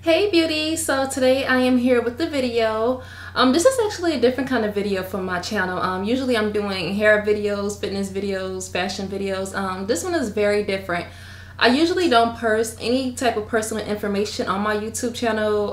Hey beauty, so today I am here with the video. This is actually a different kind of video for my channel. Usually I'm doing hair videos, fitness videos, fashion videos. This one is very different. I usually don't post any type of personal information on my YouTube channel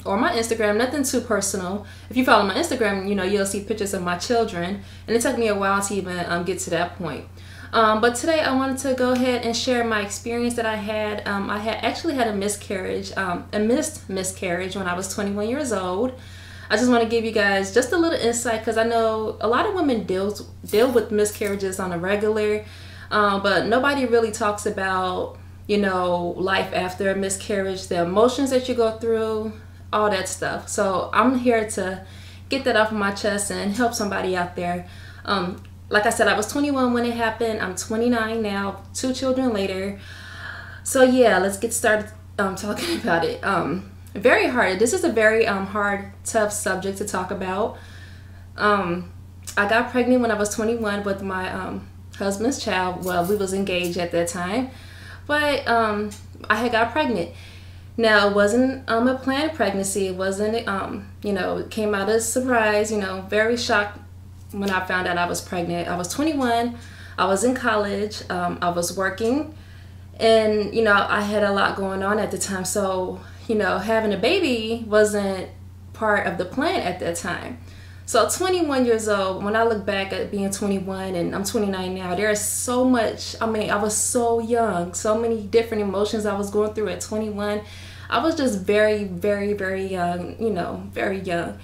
or my Instagram, nothing too personal. If you follow my Instagram, you'll see pictures of my children, and it took me a while to even get to that point. But today I wanted to go ahead and share my experience that I had. I had actually had a miscarriage, a missed miscarriage when I was 21 years old. I just want to give you guys just a little insight because I know a lot of women deal with miscarriages on a regular, but nobody really talks about, life after a miscarriage, the emotions that you go through, all that stuff. So I'm here to get that off of my chest and help somebody out there. Like I said, I was 21 when it happened. I'm 29 now, 2 children later. So yeah, let's get started talking about it. Very hard. This is a very hard, tough subject to talk about. I got pregnant when I was 21 with my husband's child. Well, we was engaged at that time, but I had got pregnant. Now, it wasn't a planned pregnancy. It wasn't, it came out as a surprise, very shocked when I found out I was pregnant. I was 21, I was in college, I was working, and I had a lot going on at the time. So having a baby wasn't part of the plan at that time. So 21 years old, when I look back at being 21 and I'm 29 now, there's so much. I mean, I was so young, so many different emotions I was going through at 21. I was just very, very, very young, very young.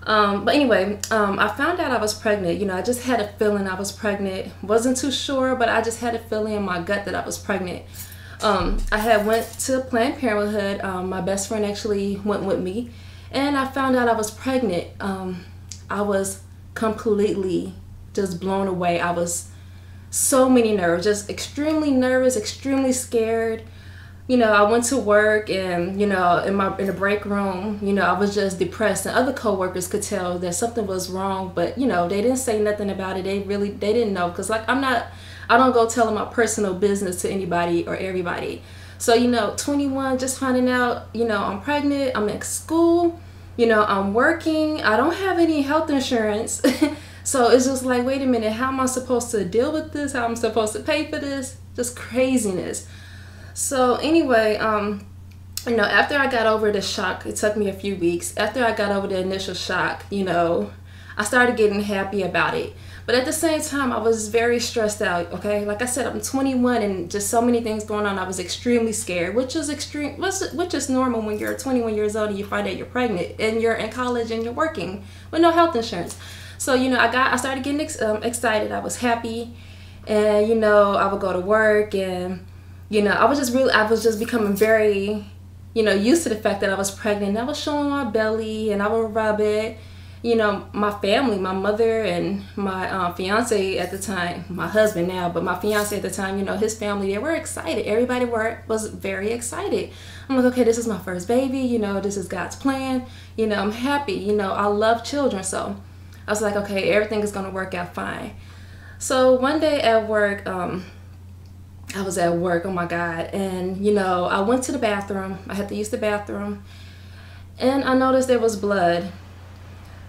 But anyway, I found out I was pregnant. I just had a feeling I was pregnant. Wasn't too sure, but I just had a feeling in my gut that I was pregnant. I had went to Planned Parenthood. My best friend actually went with me, and I found out I was pregnant. I was completely just blown away. I was so many nerves, just extremely nervous, extremely scared. I went to work, and in the break room, I was just depressed, and other coworkers could tell that something was wrong, but they didn't say nothing about it. They didn't know, because I don't go telling my personal business to anybody or everybody. So 21, just finding out I'm pregnant, I'm in school, I'm working, I don't have any health insurance. So it's just like, wait a minute, how am I supposed to deal with this? How am I supposed to pay for this? Just craziness. So anyway, after I got over the shock, it took me a few weeks. After I got over the initial shock, I started getting happy about it. But at the same time, I was very stressed out, okay? Like I said, I'm 21 and just so many things going on. I was extremely scared, which is normal when you're 21 years old and you find out you're pregnant and you're in college and you're working with no health insurance. So, I started getting excited. I was happy, and, I would go to work, and I was just becoming very, used to the fact that I was pregnant. I was showing my belly, and I would rub it. My family, my mother and my fiance at the time, my husband now, but my fiance at the time, his family, they were excited. Everybody was very excited. I'm like, okay, this is my first baby. This is God's plan. I'm happy. I love children. So I was like, okay, everything is going to work out fine. So one day at work, I was at work, oh my God, and I went to the bathroom. I had to use the bathroom, and I noticed there was blood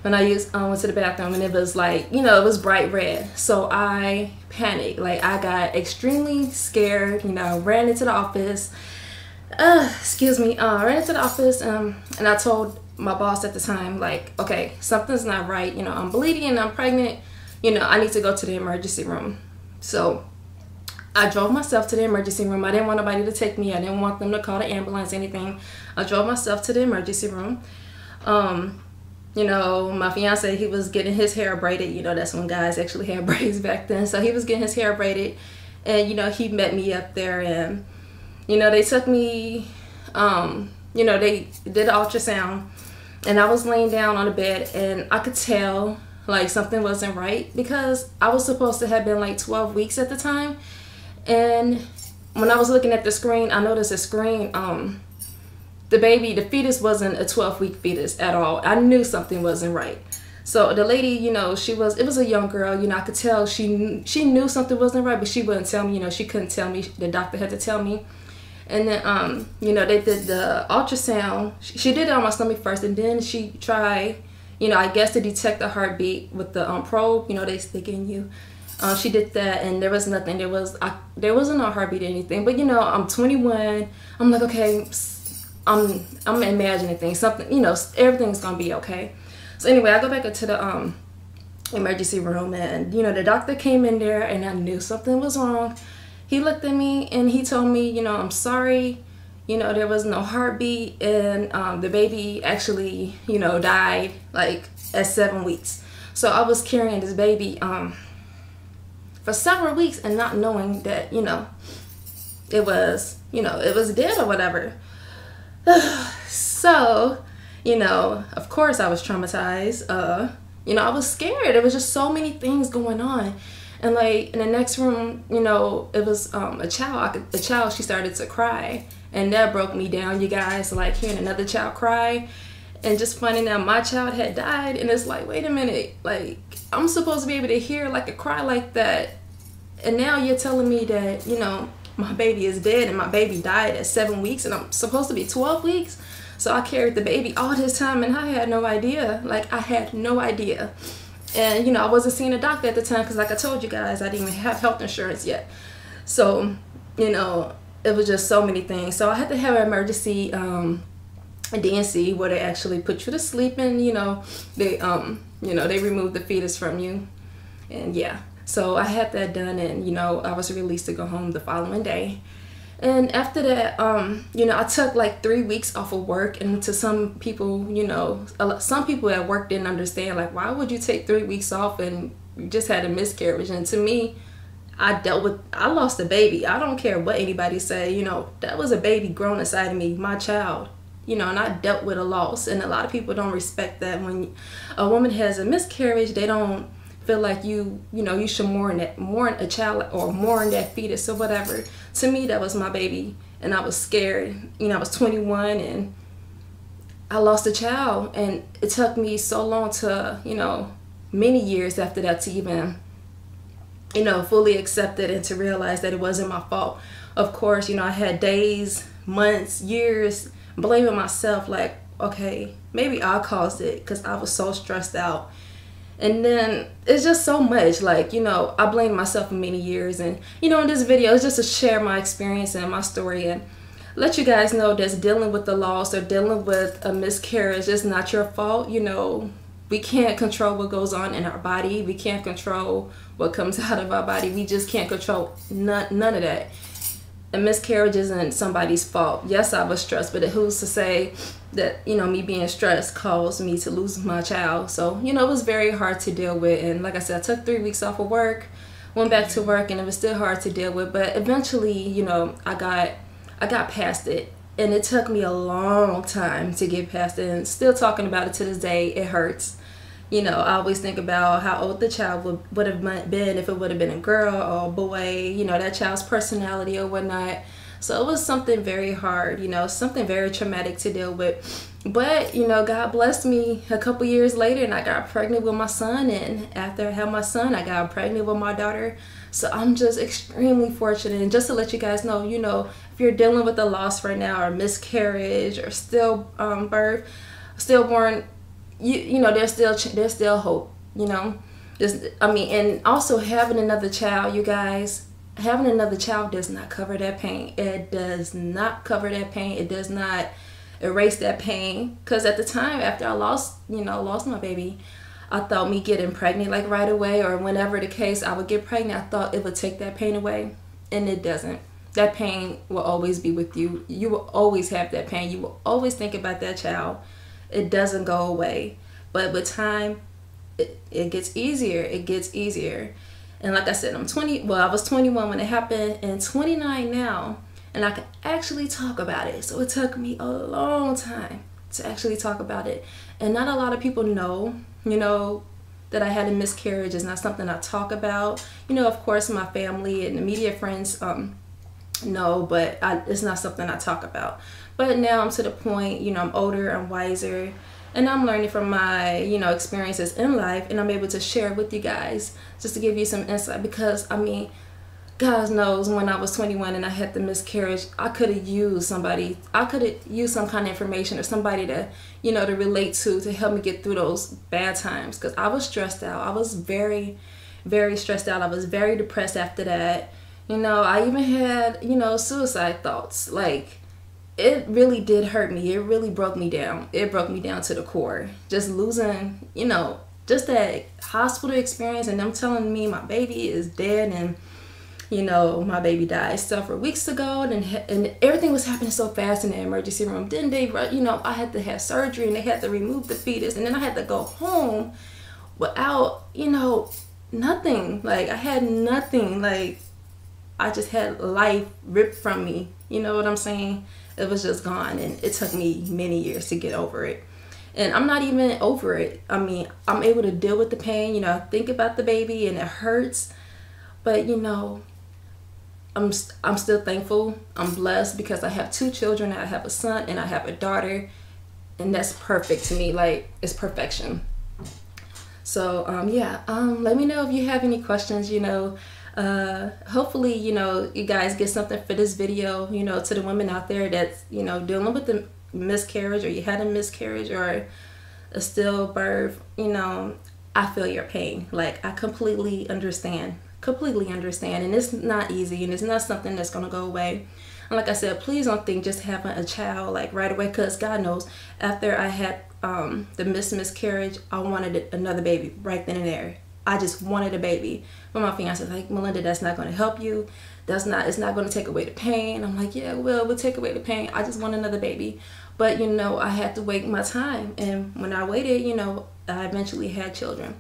when I went to the bathroom, and it was like, it was bright red. So I panicked. Like, I got extremely scared, ran into the office. Ran into the office, and I told my boss at the time, like, okay, something's not right. I'm bleeding and I'm pregnant. I need to go to the emergency room. So I drove myself to the emergency room. I didn't want nobody to take me. I didn't want them to call the ambulance, anything. I drove myself to the emergency room. My fiance, he was getting his hair braided. that's when guys actually had braids back then. So he was getting his hair braided, and he met me up there, and they took me, they did an ultrasound, and I was laying down on the bed, and I could tell like something wasn't right, because I was supposed to have been like 12 weeks at the time. And when I was looking at the screen, I noticed the screen, the fetus wasn't a 12-week fetus at all. I knew something wasn't right. So the lady, it was a young girl, I could tell she knew something wasn't right, but she wouldn't tell me, she couldn't tell me. The doctor had to tell me. And then you know, they did the ultrasound. She did it on my stomach first, and then she tried, you know, I guess to detect the heartbeat with the probe, you know, they stick in you. She did that, and there was nothing. There wasn't no heartbeat or anything. But you know, I'm 21. I'm like, okay, I'm imagining things. Something, you know, everything's gonna be okay. So anyway, I go back into the emergency room, and you know, the doctor came in there, and I knew something was wrong. He looked at me and he told me, you know, I'm sorry. You know, there was no heartbeat, and the baby actually, you know, died like at 7 weeks. So I was carrying this baby for several weeks and not knowing that, you know, it was dead or whatever. So, you know, of course I was traumatized. You know, I was scared. There was just so many things going on. And like in the next room, you know, it was a child, she started to cry. And that broke me down, you guys, like hearing another child cry and just finding out my child had died. And it's like, wait a minute, like I'm supposed to be able to hear like a cry like that. And now you're telling me that, you know, my baby is dead and my baby died at 7 weeks and I'm supposed to be 12 weeks. So I carried the baby all this time and I had no idea. Like I had no idea. And, you know, I wasn't seeing a doctor at the time because like I told you guys, I didn't even have health insurance yet. So, you know, it was just so many things. So I had to have an emergency DNC where they actually put you to sleep and, you know, they remove the fetus from you. And yeah, so I had that done and, you know, I was released to go home the following day. And after that, you know, I took like 3 weeks off of work, and to some people, you know, some people at work didn't understand, like, why would you take 3 weeks off and you just had a miscarriage? And to me, I lost a baby. I don't care what anybody say, you know, that was a baby grown inside of me, my child, you know, and I dealt with a loss. And a lot of people don't respect that. When a woman has a miscarriage, they don't feel like you should mourn a child or mourn that fetus or whatever. To me, that was my baby, and I was scared. You know, I was 21 and I lost a child, and it took me so long to, you know, many years after that to even, you know, fully accept it and to realize that it wasn't my fault. Of course, you know, I had days, months, years blaming myself, like, okay, maybe I caused it because I was so stressed out. And then it's just so much, like, you know, I blamed myself for many years. And, you know, in this video, it's just to share my experience and my story and let you guys know that dealing with the loss or dealing with a miscarriage is not your fault. You know, we can't control what goes on in our body. We can't control what comes out of our body. We just can't control none of that. A miscarriage isn't somebody's fault. Yes, I was stressed, but who's to say that, you know, me being stressed caused me to lose my child? So, you know, it was very hard to deal with. And like I said, I took 3 weeks off of work, went back to work, and it was still hard to deal with. But eventually, you know, I got past it. And it took me a long time to get past it. And still talking about it to this day, it hurts. You know, I always think about how old the child would have been if it would have been a girl or a boy, you know, that child's personality or whatnot. So it was something very hard, you know, something very traumatic to deal with. But, you know, God blessed me a couple years later and I got pregnant with my son. And after I had my son, I got pregnant with my daughter. So I'm just extremely fortunate. And just to let you guys know, you know, if you're dealing with a loss right now or miscarriage or stillborn, you know, there's still hope, you know. And also having another child, you guys, having another child does not cover that pain. It does not cover that pain. It does not erase that pain. Because at the time after I lost my baby, I thought me getting pregnant like right away or whenever the case I would get pregnant, I thought it would take that pain away, and it doesn't. That pain will always be with you. You will always have that pain. You will always think about that child. It doesn't go away. But with time, it gets easier. It gets easier. And like I said, I was 21 when it happened and 29 now. And I can actually talk about it. So it took me a long time to actually talk about it. And not a lot of people know, you know, that I had a miscarriage. It's not something I talk about. You know, of course, my family and immediate friends know, but it's not something I talk about. But now I'm to the point, you know, I'm older, I'm wiser, and I'm learning from my, you know, experiences in life, and I'm able to share it with you guys just to give you some insight. Because, I mean, God knows when I was 21 and I had the miscarriage, I could have used somebody. I could have used some kind of information or somebody to, you know, to relate to help me get through those bad times. Because I was stressed out. I was very, very stressed out. I was very depressed after that. You know, I even had, you know, suicide thoughts. Like, it really did hurt me. It really broke me down. It broke me down to the core. Just losing, you know, just that hospital experience and them telling me my baby is dead and, you know, my baby died several weeks ago, and everything was happening so fast in the emergency room. Then they, you know, I had to have surgery and they had to remove the fetus, and then I had to go home without, you know, nothing. Like, I had nothing. Like, I just had life ripped from me. You know what I'm saying? It was just gone, and it took me many years to get over it. And I'm not even over it. I mean, I'm able to deal with the pain. You know, I think about the baby and it hurts, but you know, I'm still thankful. I'm blessed because I have 2 children. I have a son and I have a daughter, and that's perfect to me. Like, it's perfection. So yeah, let me know if you have any questions. You know, hopefully, you know, you guys get something for this video. You know, to the women out there that's, you know, dealing with the miscarriage, or you had a miscarriage or a stillbirth. You know, I feel your pain. Like, I completely understand. And it's not easy, and it's not something that's gonna go away. And like I said, please don't think just having a child like right away, because God knows, after I had the miscarriage, I wanted another baby right then and there. I just wanted a baby. But my fiance was like, Melinda, that's not going to help you. It's not going to take away the pain. I'm like, yeah, we'll take away the pain. I just want another baby. But you know, I had to wait my time, and when I waited, you know, I eventually had children.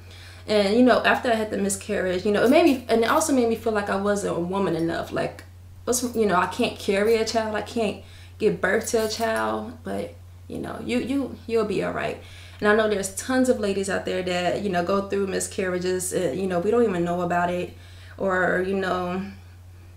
And you know, after I had the miscarriage, you know, it also made me feel like I wasn't a woman enough. Like, you know, I can't carry a child, I can't give birth to a child, but you know, you'll be all right. And I know there's tons of ladies out there that, you know, go through miscarriages, you know, we don't even know about it, or you know,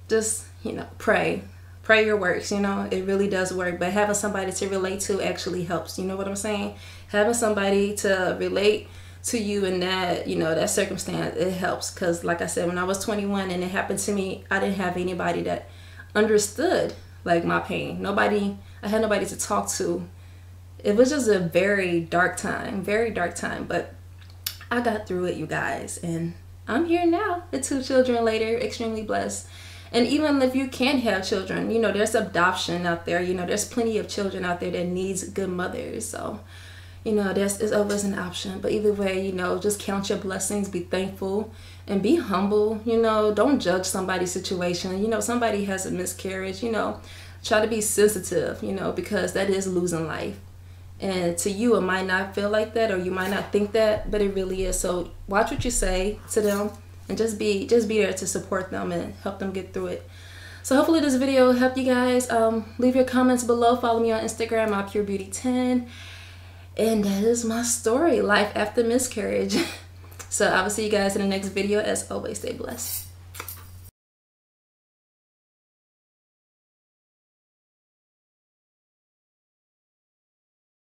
just, you know, pray your works. You know, it really does work. But having somebody to relate to actually helps. You know what I'm saying? Having somebody to relate to you in that, you know, that circumstance, it helps. Because like I said, when I was 21 and it happened to me, I didn't have anybody that understood like my pain. I had nobody to talk to. It was just a very dark time, but I got through it, you guys, and I'm here now with 2 children later, extremely blessed. And even if you can't have children, you know, there's adoption out there. You know, there's plenty of children out there that needs good mothers. So, you know, it's always an option. But either way, you know, just count your blessings, be thankful, and be humble. You know, don't judge somebody's situation. You know, somebody has a miscarriage, you know, try to be sensitive, you know, because that is losing life. And to you, it might not feel like that, or you might not think that, but it really is. So watch what you say to them, and just be there to support them and help them get through it. So hopefully this video helped you guys. Leave your comments below. Follow me on Instagram, mypurebeauty10. And that is my story, life after miscarriage. So I will see you guys in the next video. As always, stay blessed.